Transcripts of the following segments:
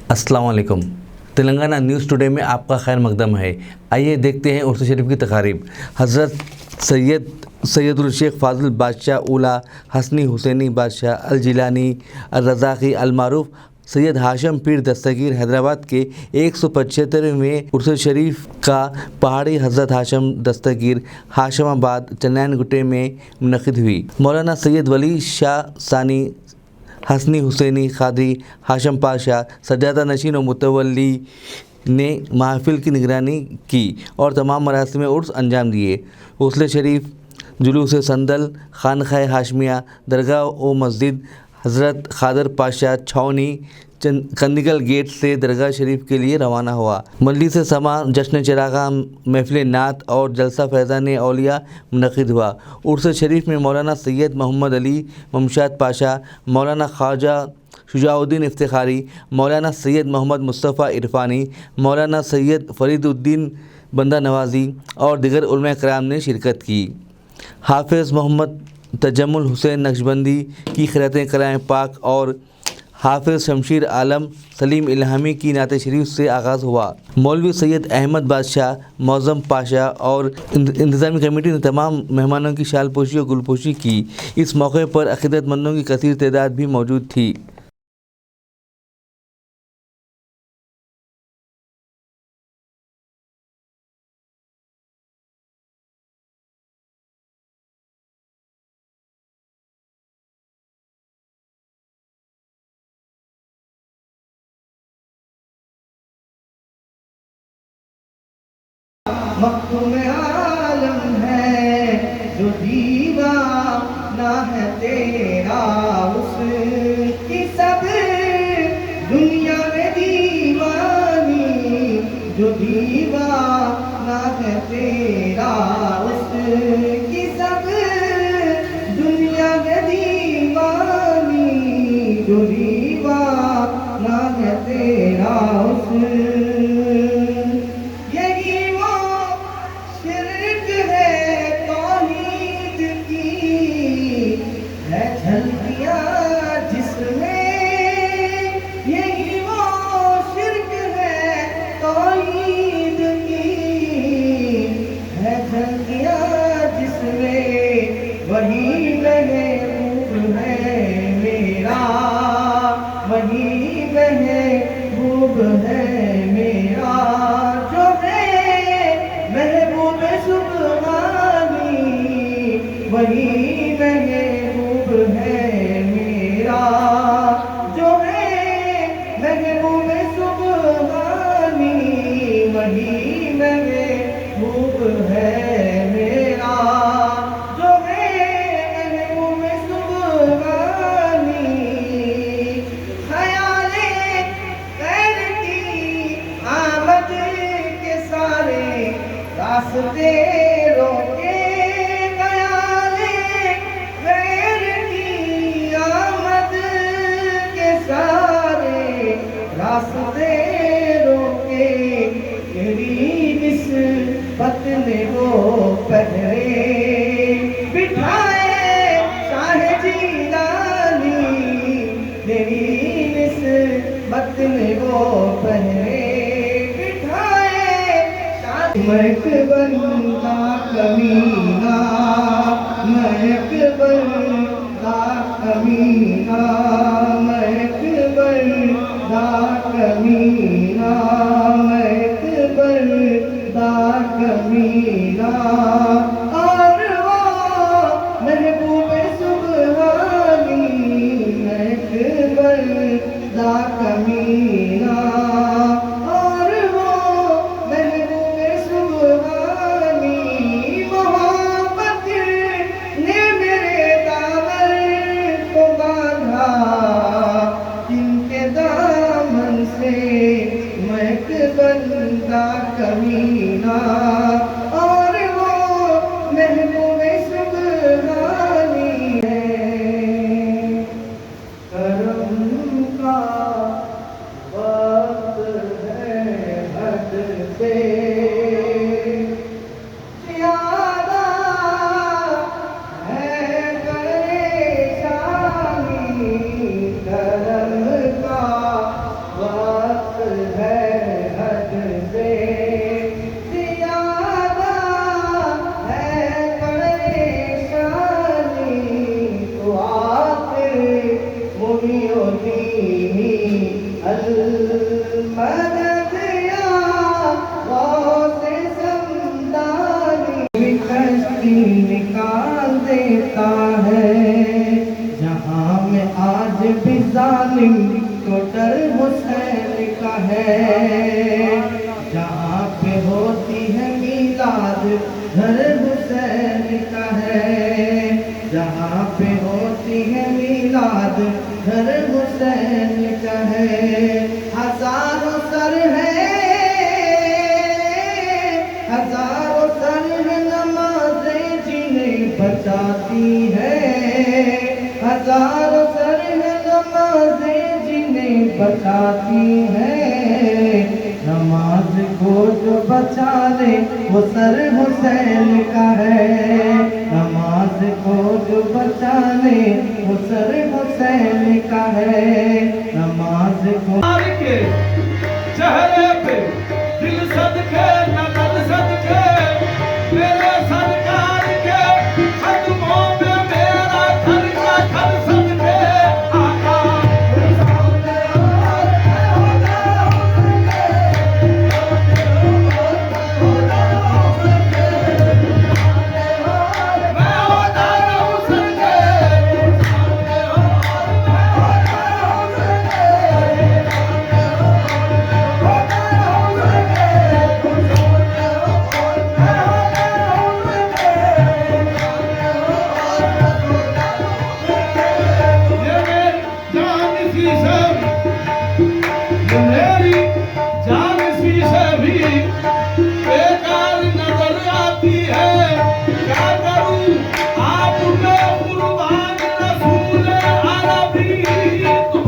अस्सलाम वालेकुम। Telangana news today में आपका खैर मकदम है। आइए देखते हैं उर्स शरीफ की तकारीब। हज़रत सैयदुल शेख फ़ाज़िल बादशाह उला हसनी हुसैनी बादशाह अल जिलानी अल रज़ाक़ी अल मारूफ सैयद हाशम पीर दस्तगीर हैदराबाद के 175वें उर्स शरीफ का पहाड़ी हज़रत हाशम दस्तगीर हाशमाबाद चन्नैनगुट्टे में मुनक़िद हुई। मौलाना सैयद वली शाह सानी हसनी हुसैनी क़ादी हाशम पाशा सज्जादा नशीन और मुतवल्ली ने महफ़िल की निगरानी की और तमाम मरासिम उर्स अंजाम दिए। उर्स शरीफ जुलूस संदल खानख़ाए हाशमिया दरगाह व मस्जिद हज़रत ख़ादर पाशा छावनी कंदिगल गेट से दरगाह शरीफ के लिए रवाना हुआ। मजलिस समा जश्न चिरागा महफिल नात और जलसा फैज़ान औलिया मुनक़िद हुआ। उर्स शरीफ में मौलाना सैयद मोहम्मद अली ममशाद पाशा, मौलाना ख्वाजा शुजाउद्दीन इफ्तिखारी, मौलाना सैयद मोहम्मद मुस्तफ़ा इरफ़ानी, मौलाना सैयद फ़रीदुद्दीन बंदा नवाज़ी और दीगर उलमा कराम ने शिरकत की। हाफ़िज़ मोहम्मद तजम्मुल हुसैन नक्शबंदी की क़िराअत कलाम पाक और हाफ़िज़ शमशीर आलम सलीम इल्हामी की नात शरीफ से आगाज़ हुआ। मौलवी सैयद अहमद बादशाह मौज़म पाशा और इंतज़ामी कमेटी ने तमाम मेहमानों की शालपोशी और गुलपोशी की। इस मौके पर अक़ीदतमंदों की कसीर तादाद भी मौजूद थी। मखदूम आलम है जो दीवाना है तेरा, उसकी सब दुनिया में दीवानी, जो दीवाना है तेरा, उसकी सब दुनिया में दीवानी, जो दीवाना है तेरा, वही महबूब है मेरा, वही महबूब है मेरा, जो है महबूब सुब्हानी, वही महबूब है मेरा, जो है महबूब सुब्हानी, वही महबूब है मेरा, रास्ते रोके ख़याले गैर की आमद के सारे, रास्ते रोके तेरी निस्बत ने वो पहरे बिठाए शाह जीलानी, तेरी निस्बत ने वो पहरे महक बंदा कमीना, महक बंदा कमीना, महक बंदा कमीना, महक बंदा कमीना, और वो महबूब सुब्हानी, महक बंदा कमीना, बंदा कमीना, और वो महबूब सुब्हानी है। करम का वक्त है हद से ज़्यादा है परेशानी, करम का वक्त पर है हद से ज़्यादा है परेशानी, तो आखिर मुनियों अल-मदद या गौसे समदानी, कश्ती निकाल देता है जहाँ में आज भी जालिम को डर हुसैन का है। जहाँ पे होती है मीलाद घर हुसैन का है, जहाँ पे होती है मीलाद घर हुसैन का है। हजारों सर है, हजारों सर है, नमाज़ें जिन्हें बचाती है, हजारों सर है, नमाज़ें जिन्हें बचाती है। नमाज को जो बचा ले वो सर हुसैन का है, नमाज को जो बचा ले वो सर हुसैन का है। नमाज को के चेहरे पे दिल सदके नकल सदके मेरे सरकार के कदमों पे मेरा घर का घर सदके आका मैं होता रहूं सदके मेरी जान सी से भी बेकार नजर आती है। क्या करूं आप में कुर्बान रसूल अरबी तुम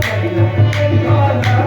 सैयद मौला